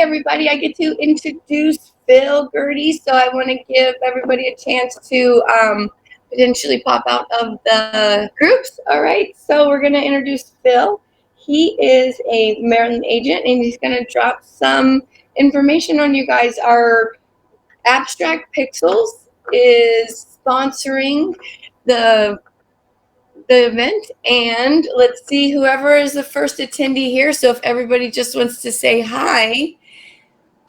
everybody. I get to introduce Phil Gerdes, so I want to give everybody a chance to potentially pop out of the groups. All right, so we're going to introduce Phil. He is a Maryland agent, and he's going to drop some information on you guys. Our Abstract Pixels is sponsoring the event, and let's see whoever is the first attendee here. So if everybody just wants to say hi,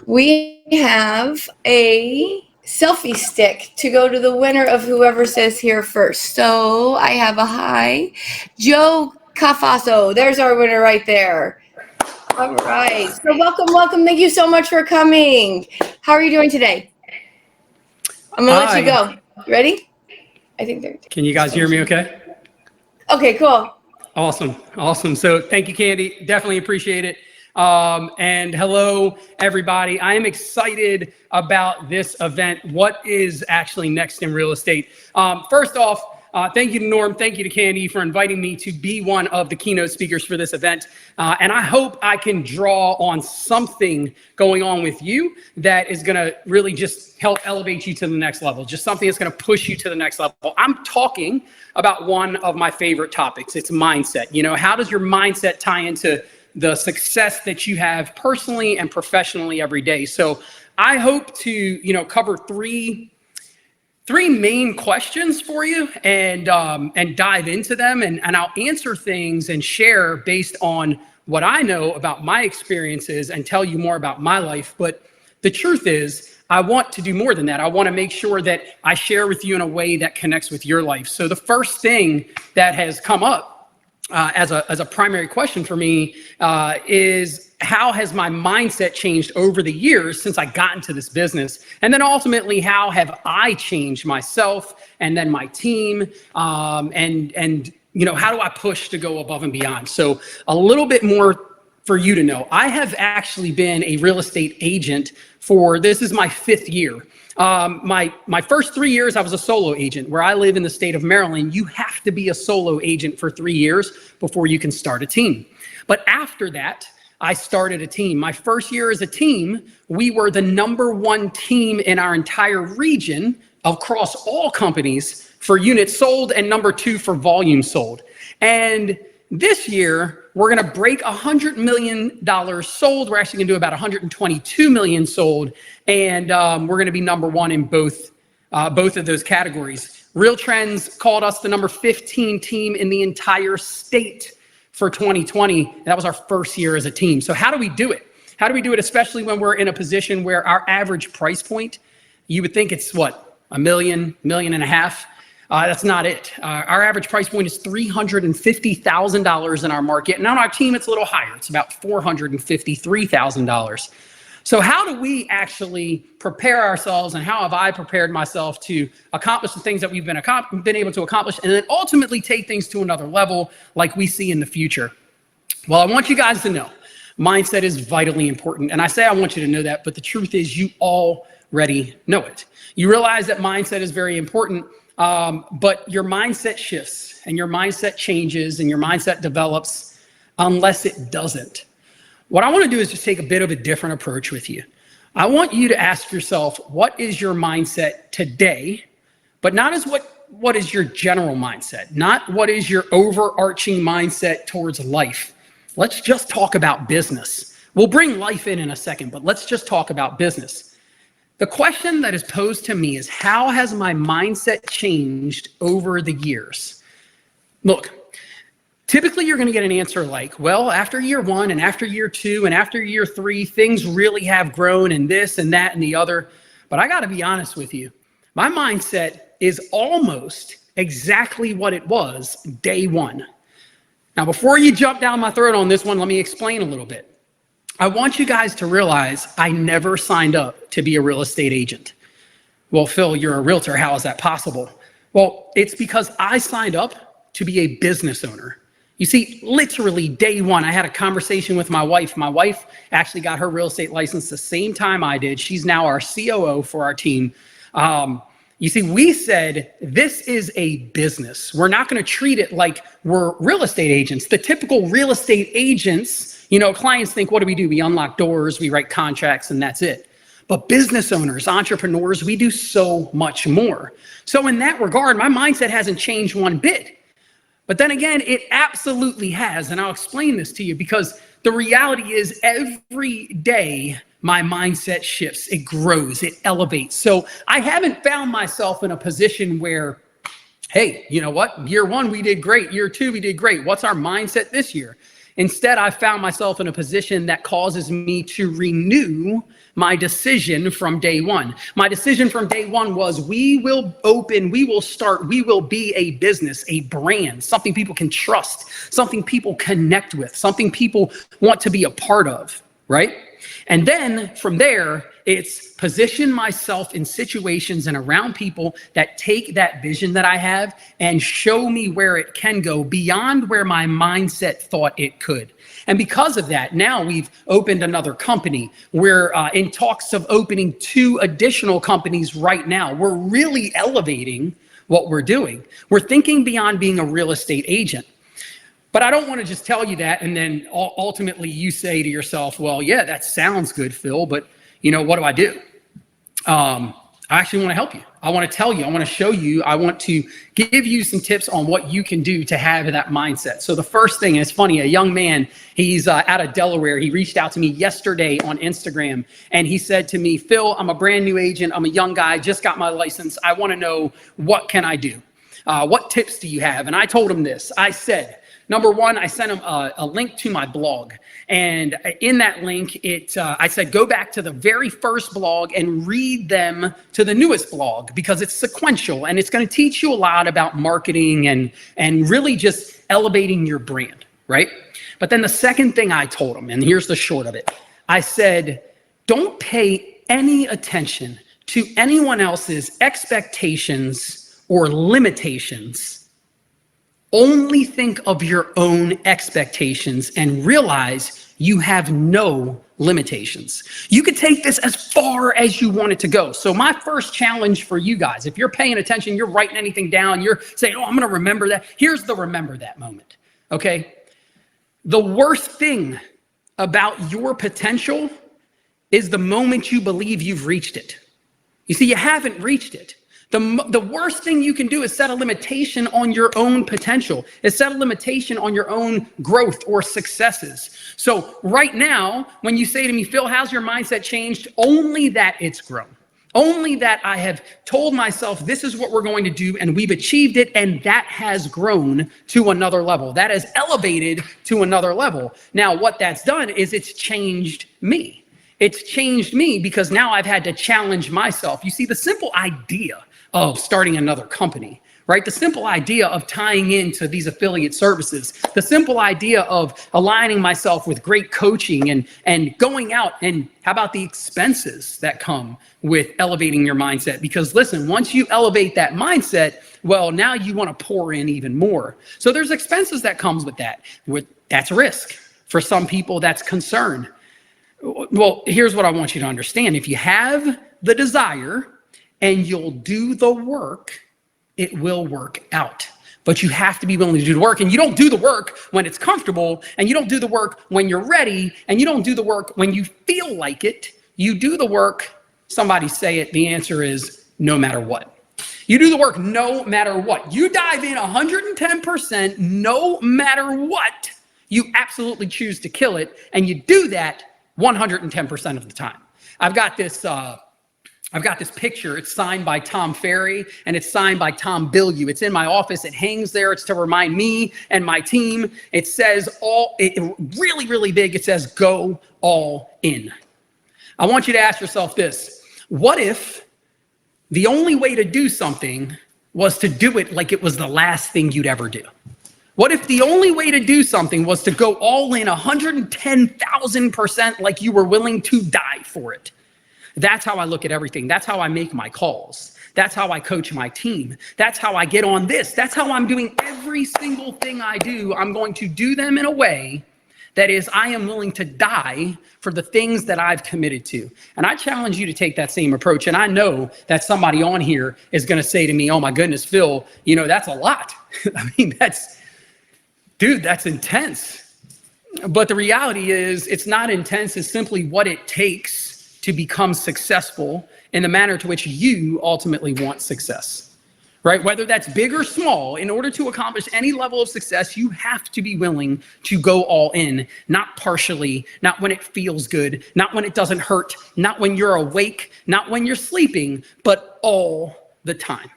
we have a selfie stick to go to the winner of whoever says here first. So I have a hi, Joe Cafaso. There's our winner right there. All right, so welcome. Thank you so much for coming. How are you doing today? I'm gonna let you go. You ready? I think they're. Can you guys hear me okay? Okay, cool. Awesome. So thank you, Candy. Definitely appreciate it. And hello, everybody. I am excited about this event. What is actually next in real estate? First off, thank you to Norm. Thank you to Candy for inviting me to be one of the keynote speakers for this event. And I hope I can draw on something going on with you that is going to really just help elevate you to the next level. Just something that's going to push you to the next level. I'm talking about one of my favorite topics. It's mindset. You know, how does your mindset tie into the success that you have personally and professionally every day? So I hope to, cover three main questions for you and dive into them, and I'll answer things and share based on what I know about my experiences and tell you more about my life. But the truth is, I want to do more than that. I want to make sure that I share with you in a way that connects with your life. So the first thing that has come up as a primary question for me is, how has my mindset changed over the years since I got into this business? And then ultimately, how have I changed myself and then my team? And how do I push to go above and beyond? So a little bit more for you to know. I have actually been a real estate agent this is my 5th year. My first 3 years, I was a solo agent. Where I live in the state of Maryland, you have to be a solo agent for 3 years before you can start a team. But after that, I started a team. My first year as a team, we were the #1 team in our entire region across all companies for units sold, and #2 for volume sold. And this year, we're going to break $100 million sold. We're actually going to do about $122 million sold. And we're going to be #1 in both of those categories. Real Trends called us the #15 team in the entire state for 2020. That was our first year as a team. So how do we do it? How do we do it, especially when we're in a position where our average price point, you would think it's what, $1 million, $1.5 million? That's not it. Our average price point is $350,000 in our market. And on our team, it's a little higher. It's about $453,000. So how do we actually prepare ourselves, and how have I prepared myself to accomplish the things that we've been able to accomplish, and then ultimately take things to another level like we see in the future? Well, I want you guys to know mindset is vitally important. And I say I want you to know that, but the truth is you already know it. You realize that mindset is very important. But your mindset shifts and your mindset changes and your mindset develops unless it doesn't. What I want to do is just take a bit of a different approach with you. I want you to ask yourself, what is your mindset today? But not as what is your general mindset, not what is your overarching mindset towards life. Let's just talk about business. We'll bring life in a second, but let's just talk about business. The question that is posed to me is, how has my mindset changed over the years? Look, typically you're going to get an answer like, well, after year 1 and after year 2 and after year 3, things really have grown and this and that and the other. But I got to be honest with you. My mindset is almost exactly what it was day 1. Now, before you jump down my throat on this one, let me explain a little bit. I want you guys to realize I never signed up to be a real estate agent. Well, Phil, you're a realtor. How is that possible? Well, it's because I signed up to be a business owner. You see, literally day 1, I had a conversation with my wife. My wife actually got her real estate license the same time I did. She's now our COO for our team. You see, we said, this is a business. We're not going to treat it like we're real estate agents. The typical real estate agents You know, clients think, what do? We unlock doors, we write contracts, and that's it. But business owners, entrepreneurs, we do so much more. So in that regard, my mindset hasn't changed one bit. But then again, it absolutely has. And I'll explain this to you because the reality is every day my mindset shifts, it grows, it elevates. So I haven't found myself in a position where, hey, you know what? Year one, we did great. Year two, we did great. What's our mindset this year? Instead, I found myself in a position that causes me to renew my decision from day one. My decision from day one was we will be a business, a brand, something people can trust, something people connect with, something people want to be a part of, right? And then from there, it's position myself in situations and around people that take that vision that I have and show me where it can go beyond where my mindset thought it could. And because of that, now we've opened another company. We're in talks of opening 2 additional companies right now. We're really elevating what we're doing. We're thinking beyond being a real estate agent. But I don't want to just tell you that and then ultimately you say to yourself, well, yeah, that sounds good, Phil, but you know, what do I do? I actually want to help you. I want to tell you, I want to show you, I want to give you some tips on what you can do to have that mindset. So the first thing, and it's funny, a young man, he's out of Delaware. He reached out to me yesterday on Instagram and he said to me, Phil, I'm a brand new agent. I'm a young guy, just got my license. I want to know, what can I do? What tips do you have? And I told him this. I said, number one, I sent him a link to my blog. And in that link, I said, go back to the very first blog and read them to the newest blog because it's sequential and it's going to teach you a lot about marketing and really just elevating your brand, right? But then the second thing I told him, and here's the short of it, I said, don't pay any attention to anyone else's expectations or limitations. Only think of your own expectations and realize you have no limitations. You could take this as far as you want it to go. So my first challenge for you guys, if you're paying attention, you're writing anything down, you're saying, oh, I'm going to remember that. Here's the remember that moment, okay? The worst thing about your potential is the moment you believe you've reached it. You see, you haven't reached it. The worst thing you can do is set a limitation on your own potential. Is set a limitation on your own growth or successes. So right now, when you say to me, Phil, how's your mindset changed? Only that it's grown. Only that I have told myself this is what we're going to do and we've achieved it and that has grown to another level. That has elevated to another level. Now, what that's done is it's changed me. It's changed me because now I've had to challenge myself. You see, the simple idea of starting another company, right? The simple idea of tying into these affiliate services, the simple idea of aligning myself with great coaching and going out, and how about the expenses that come with elevating your mindset? Because listen, once you elevate that mindset, well, now you want to pour in even more. So there's expenses that comes with that. That's risk. For some people, that's concern. Well, here's what I want you to understand. If you have the desire, and you'll do the work, it will work out. But you have to be willing to do the work. And you don't do the work when it's comfortable, and you don't do the work when you're ready, and you don't do the work when you feel like it. You do the work, somebody say it, the answer is no matter what. You do the work no matter what. You dive in 110% no matter what. You absolutely choose to kill it, and you do that 110% of the time. I've got this picture. It's signed by Tom Ferry and it's signed by Tom Bilyeu. It's in my office. It hangs there. It's to remind me and my team. It says really, really big. It says go all in. I want you to ask yourself this. What if the only way to do something was to do it like it was the last thing you'd ever do? What if the only way to do something was to go all in 110,000% like you were willing to die for it? That's how I look at everything. That's how I make my calls. That's how I coach my team. That's how I get on this. That's how I'm doing every single thing I do. I'm going to do them in a way that is, I am willing to die for the things that I've committed to. And I challenge you to take that same approach. And I know that somebody on here is going to say to me, oh my goodness, Phil, you know, that's a lot. I mean, that's intense. But the reality is it's not intense. It's simply what it takes to become successful in the manner to which you ultimately want success, right? Whether that's big or small, in order to accomplish any level of success, you have to be willing to go all in, not partially, not when it feels good, not when it doesn't hurt, not when you're awake, not when you're sleeping, but all the time.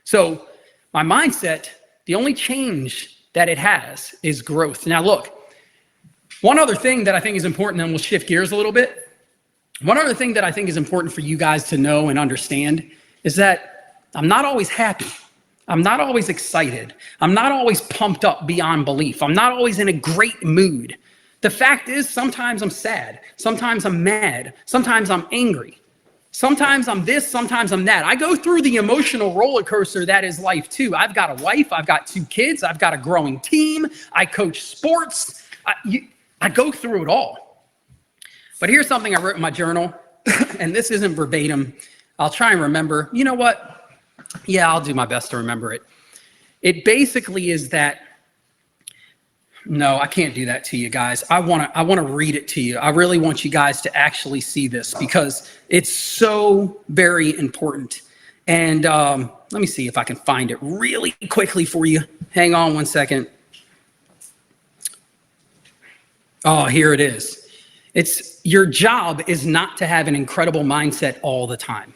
So my mindset, the only change that it has is growth. Now look, one other thing that I think is important, and we'll shift gears a little bit. One other thing that I think is important for you guys to know and understand is that I'm not always happy. I'm not always excited. I'm not always pumped up beyond belief. I'm not always in a great mood. The fact is, sometimes I'm sad. Sometimes I'm mad. Sometimes I'm angry. Sometimes I'm this, sometimes I'm that. I go through the emotional roller coaster that is life too. I've got a wife, I've got 2 kids, I've got a growing team, I coach sports. I go through it all. But here's something I wrote in my journal, and this isn't verbatim. I'll try and remember. You know what? Yeah, I'll do my best to remember it. It basically is that, no, I can't do that to you guys. I want to read it to you. I really want you guys to actually see this because it's so very important. And let me see if I can find it really quickly for you. Hang on one second. Oh, here it is. It's your job is not to have an incredible mindset all the time.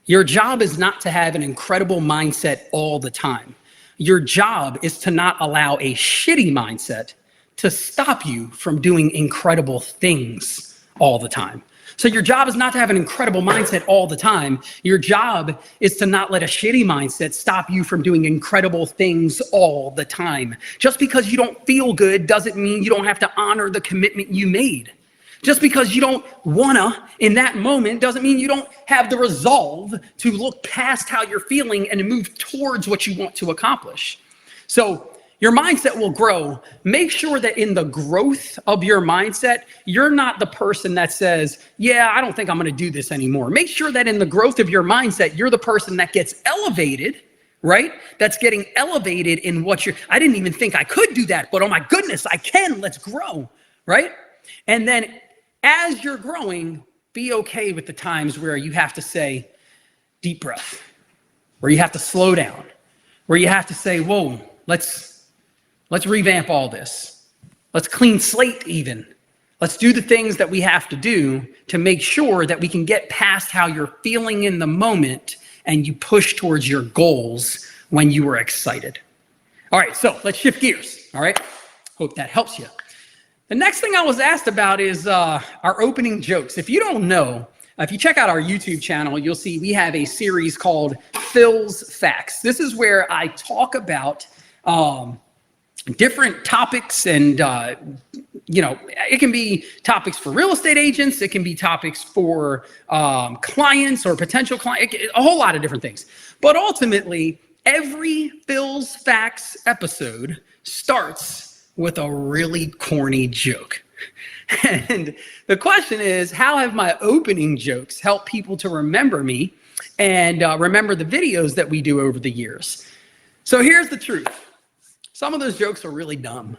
Your job is not to have an incredible mindset all the time. Your job is to not allow a shitty mindset to stop you from doing incredible things all the time. So your job is not to have an incredible mindset all the time. Your job is to not let a shitty mindset stop you from doing incredible things all the time. Just because you don't feel good doesn't mean you don't have to honor the commitment you made. Just because you don't wanna in that moment doesn't mean you don't have the resolve to look past how you're feeling and to move towards what you want to accomplish. So your mindset will grow. Make sure that in the growth of your mindset, you're not the person that says, yeah, I don't think I'm gonna do this anymore. Make sure that in the growth of your mindset, you're the person that gets elevated, right? That's getting elevated in what I didn't even think I could do that, but oh my goodness, I can, let's grow, right? And then as you're growing, be okay with the times where you have to say, deep breath, where you have to slow down, where you have to say, whoa, let's revamp all this. Let's clean slate even. Let's do the things that we have to do to make sure that we can get past how you're feeling in the moment and you push towards your goals when you were excited. All right, so let's shift gears, all right? Hope that helps you. The next thing I was asked about is our opening jokes. If you don't know, if you check out our YouTube channel, you'll see we have a series called Phil's Facts. This is where I talk about different topics and, it can be topics for real estate agents. It can be topics for clients or potential clients, a whole lot of different things. But ultimately, every Phil's Facts episode starts with a really corny joke. And the question is, how have my opening jokes helped people to remember me and remember the videos that we do over the years? So here's the truth. Some of those jokes are really dumb.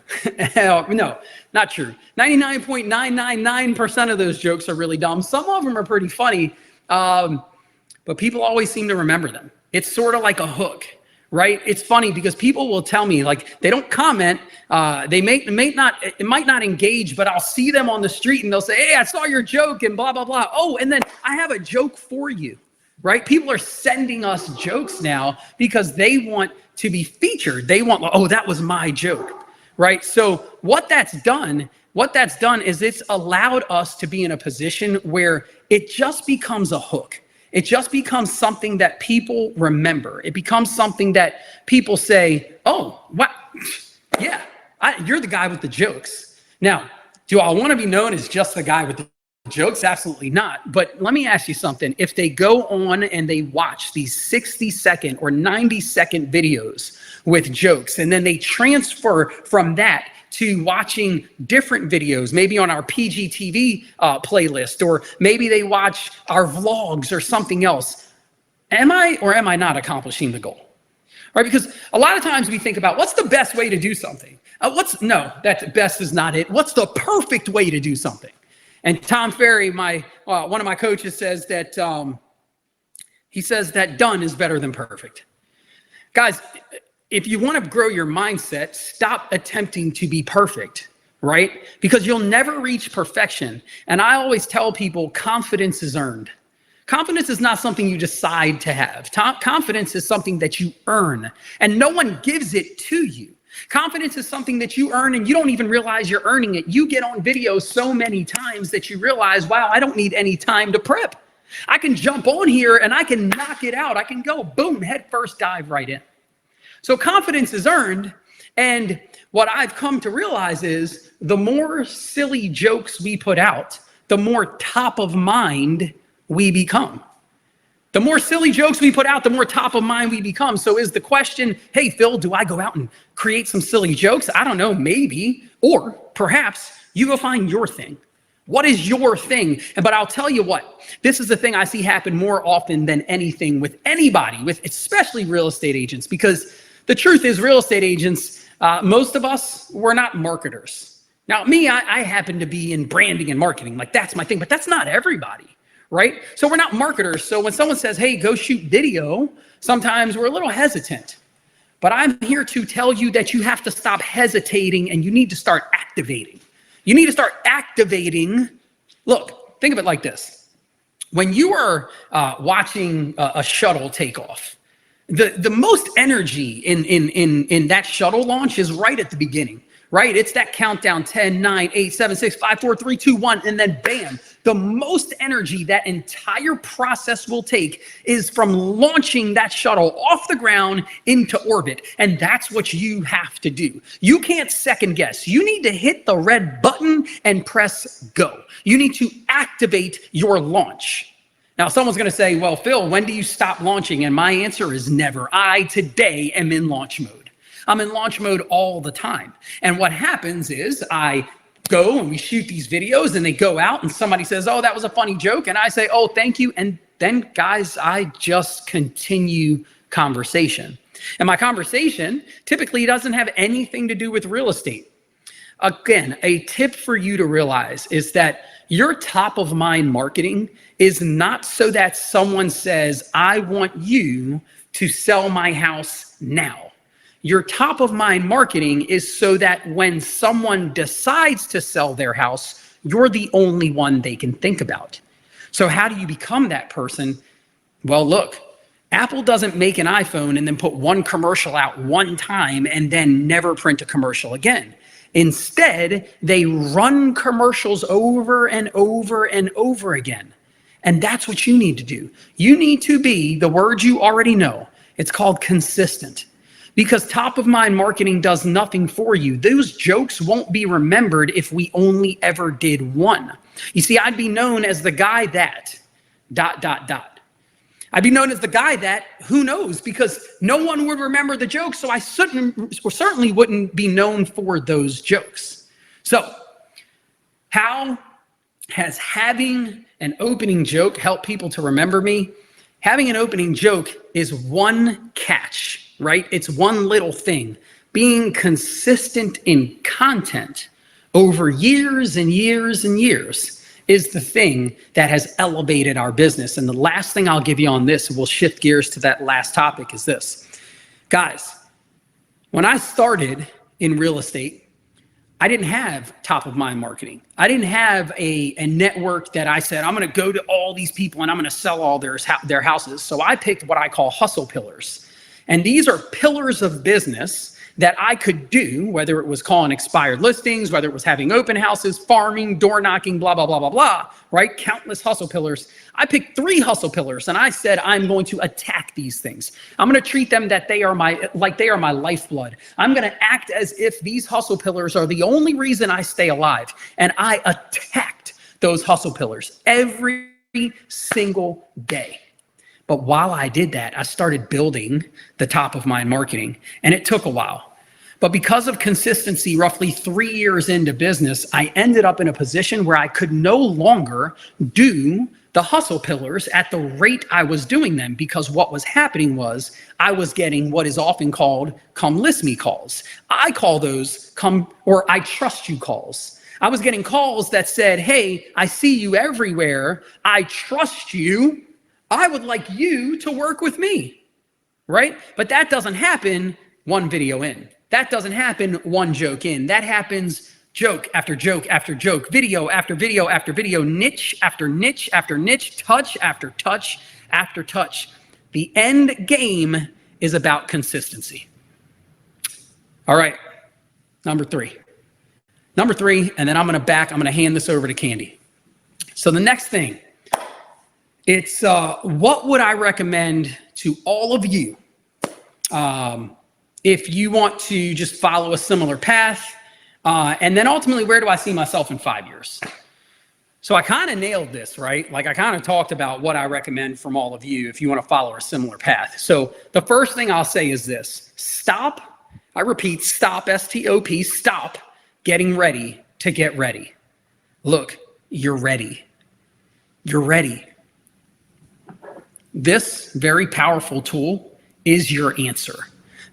No, not true. 99.999% of those jokes are really dumb. Some of them are pretty funny, but people always seem to remember them. It's sort of like a hook. Right? It's funny because people will tell me, like, they don't comment, it might not engage, but I'll see them on the street and they'll say, hey, I saw your joke and blah, blah, blah. Oh, and then I have a joke for you, right? People are sending us jokes now because they want to be featured. They want, oh, that was my joke, right? So what that's done is it's allowed us to be in a position where it just becomes a hook. It just becomes something that people remember. It becomes something that people say, oh, what? Yeah, you're the guy with the jokes. Now, do I want to be known as just the guy with the jokes? Absolutely not. But let me ask you something. If they go on and they watch these 60-second or 90-second videos with jokes, and then they transfer from that to watching different videos, maybe on our PGTV playlist, or maybe they watch our vlogs or something else. Am I or am I not accomplishing the goal? Right? Because a lot of times we think about what's the best way to do something. That best is not it. What's the perfect way to do something? And Tom Ferry, one of my coaches, says that he says that done is better than perfect. Guys, if you want to grow your mindset, stop attempting to be perfect, right? Because you'll never reach perfection. And I always tell people confidence is earned. Confidence is not something you decide to have. Confidence is something that you earn, and no one gives it to you. Confidence is something that you earn and you don't even realize you're earning it. You get on video so many times that you realize, wow, I don't need any time to prep. I can jump on here and I can knock it out. I can go boom, head first, dive right in. So confidence is earned. And what I've come to realize is the more silly jokes we put out, the more top of mind we become. The more silly jokes we put out, the more top of mind we become. So is the question, hey, Phil, do I go out and create some silly jokes? I don't know, maybe. Or perhaps you go find your thing. What is your thing? But I'll tell you what, this is the thing I see happen more often than anything with anybody, with especially real estate agents, because the truth is real estate agents, most of us, we're not marketers. Now, me, I happen to be in branding and marketing. Like, that's my thing, but that's not everybody. Right? So we're not marketers. So when someone says, hey, go shoot video, sometimes we're a little hesitant. But I'm here to tell you that you have to stop hesitating and you need to start activating. You need to start activating. Look, think of it like this. When you are watching a shuttle take off, the most energy in that shuttle launch is right at the beginning. Right? It's that countdown, 10, 9, 8, 7, 6, 5, 4, 3, 2, 1, and then bam. The most energy that entire process will take is from launching that shuttle off the ground into orbit. And that's what you have to do. You can't second guess. You need to hit the red button and press go. You need to activate your launch. Now, someone's going to say, well, Phil, when do you stop launching? And my answer is never. I today am in launch mode. I'm in launch mode all the time. And what happens is I go and we shoot these videos and they go out and somebody says, oh, that was a funny joke. And I say, oh, thank you. And then, guys, I just continue conversation. And my conversation typically doesn't have anything to do with real estate. Again, a tip for you to realize is that your top of mind marketing is not so that someone says, I want you to sell my house now. Your top of mind marketing is so that when someone decides to sell their house, you're the only one they can think about. So how do you become that person? Well, look, Apple doesn't make an iPhone and then put one commercial out one time and then never print a commercial again. Instead, they run commercials over and over and over again. And that's what you need to do. You need to be the word you already know. It's called consistent. Because top of mind marketing does nothing for you. Those jokes won't be remembered if we only ever did one. You see, I'd be known as the guy that ... I'd be known as the guy that, who knows, because no one would remember the jokes, so I certainly wouldn't be known for those jokes. So how has having an opening joke helped people to remember me? Having an opening joke is one catch, right? It's one little thing. Being consistent in content over years and years and years is the thing that has elevated our business. And the last thing I'll give you on this, we'll shift gears to that last topic, is this. Guys, when I started in real estate, I didn't have top of mind marketing. I didn't have a network that I said, I'm gonna go to all these people and I'm gonna sell all their houses. So I picked what I call hustle pillars. And these are pillars of business that I could do, whether it was calling expired listings, whether it was having open houses, farming, door knocking, blah, blah, blah, blah, blah, right? Countless hustle pillars. I picked 3 hustle pillars and I said, I'm going to attack these things. I'm going to treat them like they are my lifeblood. I'm going to act as if these hustle pillars are the only reason I stay alive. And I attacked those hustle pillars every single day. But while I did that, I started building the top of mind marketing, and it took a while. But because of consistency, roughly 3 years into business, I ended up in a position where I could no longer do the hustle pillars at the rate I was doing them, because what was happening was I was getting what is often called come list me calls. I call those come or I trust you calls. I was getting calls that said, hey, I see you everywhere. I trust you. I would like you to work with me, right? But that doesn't happen one video in. That doesn't happen one joke in. That happens joke after joke after joke, video after video after video, niche after niche after niche, touch after touch after touch. The end game is about consistency. All right, number three, and then I'm gonna hand this over to Candy. So the next thing, it's what would I recommend to all of you if you want to just follow a similar path, and then ultimately, where do I see myself in 5 years? So I kind of nailed this, right? Like I kind of talked about what I recommend from all of you if you want to follow a similar path. So the first thing I'll say is this: stop. I repeat, stop, S-T-O-P, stop getting ready to get ready. Look, you're ready. You're ready. This very powerful tool is your answer.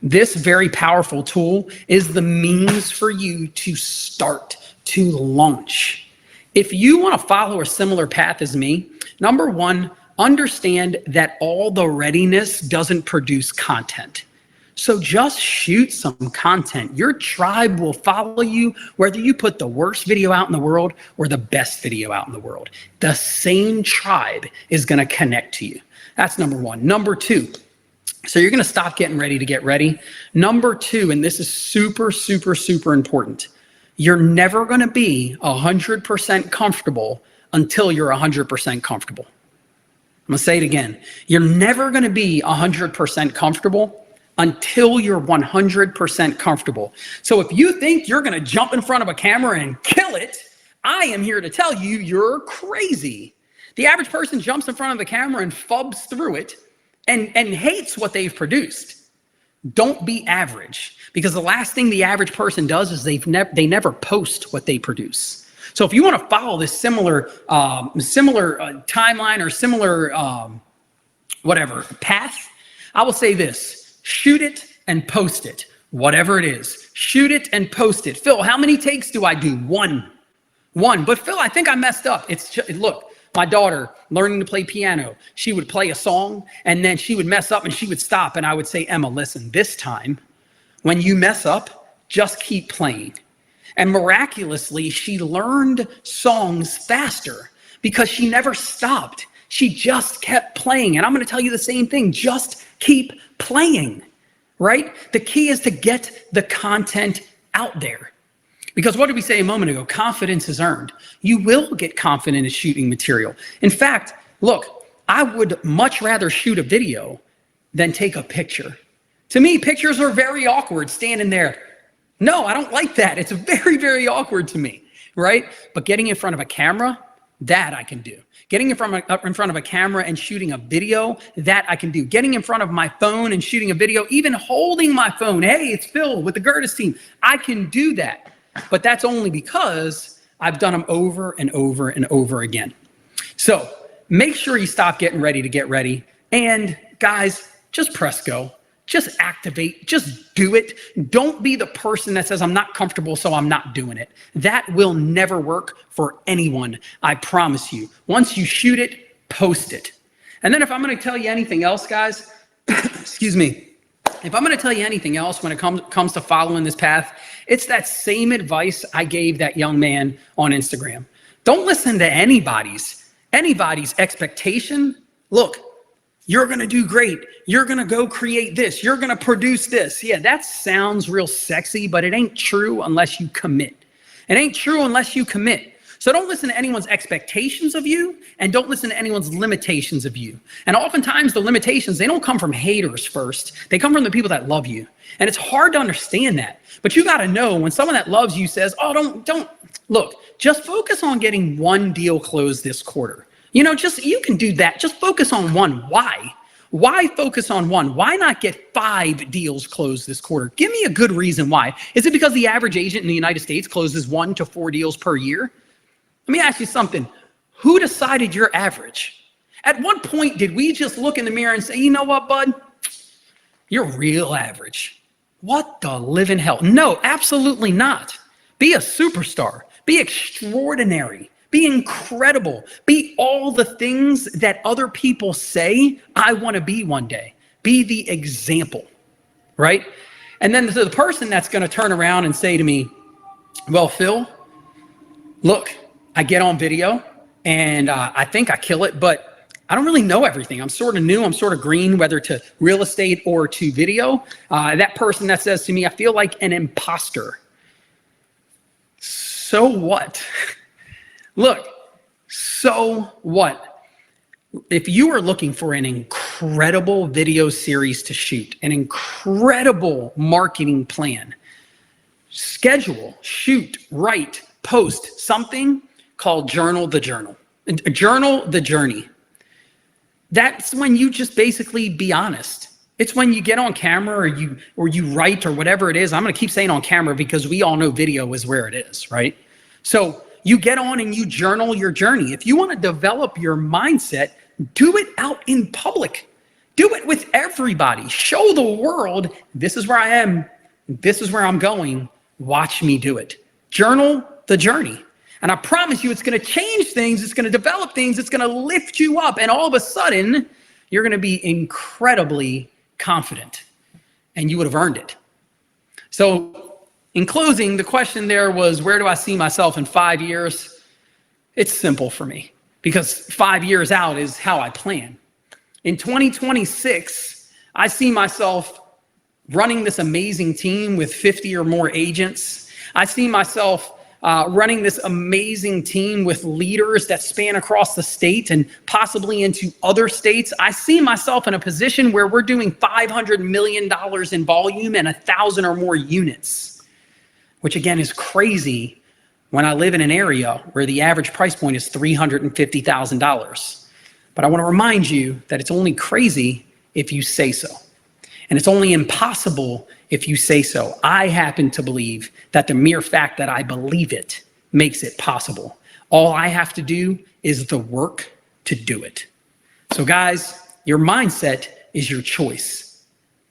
This very powerful tool is the means for you to start, to launch. If you want to follow a similar path as me, number one, understand that all the readiness doesn't produce content. So just shoot some content. Your tribe will follow you whether you put the worst video out in the world or the best video out in the world. The same tribe is going to connect to you. That's number one. Number two, so you're going to stop getting ready to get ready. Number two, and this is super, super, super important. You're never going to be 100% comfortable until you're 100% comfortable. I'm going to say it again. You're never going to be 100% comfortable until you're 100% comfortable. So if you think you're going to jump in front of a camera and kill it, I am here to tell you you're crazy. The average person jumps in front of the camera and fubs through it and hates what they've produced. Don't be average, because the last thing the average person does is they never post what they produce. So if you want to follow this similar timeline or similar whatever path, I will say this: shoot it and post it, whatever it is. Shoot it and post it. Phil, how many takes do I do? One. But Phil, I think I messed up. It's just, look. My daughter learning to play piano, she would play a song and then she would mess up and she would stop. And I would say, Emma, listen, this time when you mess up, just keep playing. And miraculously, she learned songs faster because she never stopped. She just kept playing. And I'm going to tell you the same thing. Just keep playing, right? The key is to get the content out there. Because what did we say a moment ago? Confidence is earned. You will get confident at shooting material. In fact, look, I would much rather shoot a video than take a picture. To me, pictures are very awkward standing there. No, I don't like that. It's very, very awkward to me, right? But getting in front of a camera, that I can do. Getting in front of a camera and shooting a video, that I can do. Getting in front of my phone and shooting a video, even holding my phone. Hey, it's Phil with the Gerdes team. I can do that. But that's only because I've done them over and over and over again. So make sure you stop getting ready to get ready. And guys, just press go. Just activate. Just do it. Don't be the person that says, I'm not comfortable, so I'm not doing it. That will never work for anyone. I promise you. Once you shoot it, post it. And then if I'm going to tell you anything else, guys, excuse me. If I'm going to tell you anything else when it comes to following this path, it's that same advice I gave that young man on Instagram. Don't listen to anybody's expectation. Look, you're going to do great. You're going to go create this. You're going to produce this. Yeah, that sounds real sexy, but it ain't true unless you commit. It ain't true unless you commit. So don't listen to anyone's expectations of you, and don't listen to anyone's limitations of you. And oftentimes the limitations, they don't come from haters first. They come from the people that love you. And it's hard to understand that. But you got to know when someone that loves you says, oh, don't, look, just focus on getting one deal closed this quarter. You know, you can do that. Just focus on one. Why? Why focus on one? Why not get 5 deals closed this quarter? Give me a good reason why. Is it because the average agent in the United States closes 1 to 4 deals per year? Let me ask you something. Who decided your average? At what point did we just look in the mirror and say, you know what, bud? You're real average. What the living hell? No, absolutely not. Be a superstar. Be extraordinary. Be incredible. Be all the things that other people say I want to be one day. Be the example, right? And then the person that's going to turn around and say to me, well, Phil, look, I get on video and I think I kill it, but I don't really know everything. I'm sort of new. I'm sort of green, whether to real estate or to video. That person that says to me, I feel like an imposter. So what? Look, so what? If you are looking for an incredible video series to shoot, an incredible marketing plan, schedule, shoot, write, post something called Journal the Journal, Journal the Journey. That's when you just basically be honest. It's when you get on camera or you write or whatever it is. I'm going to keep saying on camera because we all know video is where it is, right? So you get on and you journal your journey. If you want to develop your mindset, do it out in public. Do it with everybody. Show the world, this is where I am. This is where I'm going. Watch me do it. Journal the journey. And I promise you, it's going to change things. It's going to develop things. It's going to lift you up. And all of a sudden, you're going to be incredibly confident. And you would have earned it. So in closing, the question there was, where do I see myself in 5 years? It's simple for me because 5 years out is how I plan. In 2026, I see myself running this amazing team with 50 or more agents. I see myself running this amazing team with leaders that span across the state and possibly into other states. I see myself in a position where we're doing $500 million in volume and 1,000 or more units, which again is crazy when I live in an area where the average price point is $350,000. But I want to remind you that it's only crazy if you say so. And it's only impossible if you say so. I happen to believe that the mere fact that I believe it makes it possible. All I have to do is the work to do it. So guys, your mindset is your choice.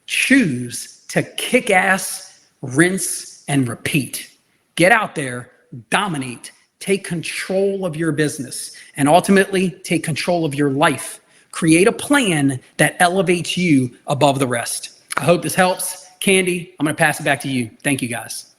Choose to kick ass, rinse, and repeat. Get out there, dominate, take control of your business, and ultimately take control of your life. Create a plan that elevates you above the rest. I hope this helps. Candy, I'm going to pass it back to you. Thank you, guys.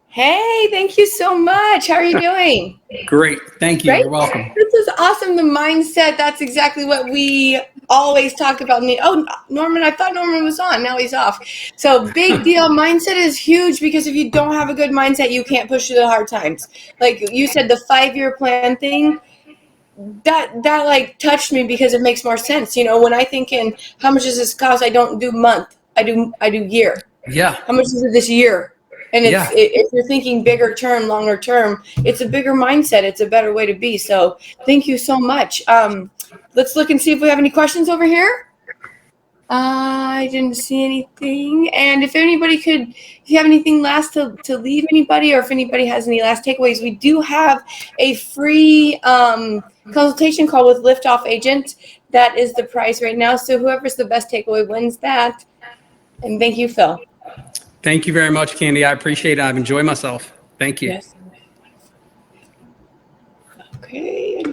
Hey, thank you so much. How are you doing? Great. Thank you. Great. You're welcome. This is awesome. The mindset, that's exactly what we always talk about. Oh, Norman, I thought Norman was on. Now he's off. So big deal. Mindset is huge because if you don't have a good mindset, you can't push through the hard times. Like you said, the 5-year plan thing, that like touched me because it makes more sense. You know, when I think in how much does this cost, I don't do month. I do year. Yeah. How much is it this year? And if you're thinking bigger term, longer term, it's a bigger mindset. It's a better way to be. So thank you so much. Let's look and see if we have any questions over here. I didn't see anything. And if anybody if you have anything last to leave anybody, or if anybody has any last takeaways, we do have a free consultation call with LiftoffAgent. That is the price right now. So whoever's the best takeaway wins that. And thank you, Phil. Thank you very much, Candy. I appreciate it. I've enjoyed myself. Thank you. Yes. Okay.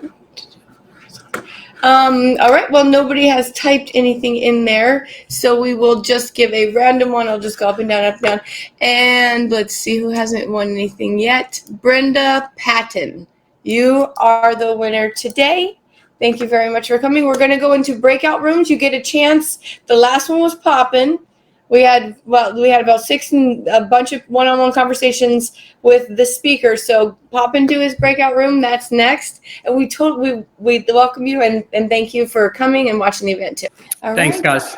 All right. Well, nobody has typed anything in there, so we will just give a random one. I'll just go up and down. And let's see who hasn't won anything yet. Brenda Patton, you are the winner today. Thank you very much for coming. We're going to go into breakout rooms. You get a chance. The last one was popping. We had about 6 and a bunch of one-on-one conversations with the speaker. So pop into his breakout room. That's next. And we welcome you and thank you for coming and watching the event too. All Thanks, right. guys.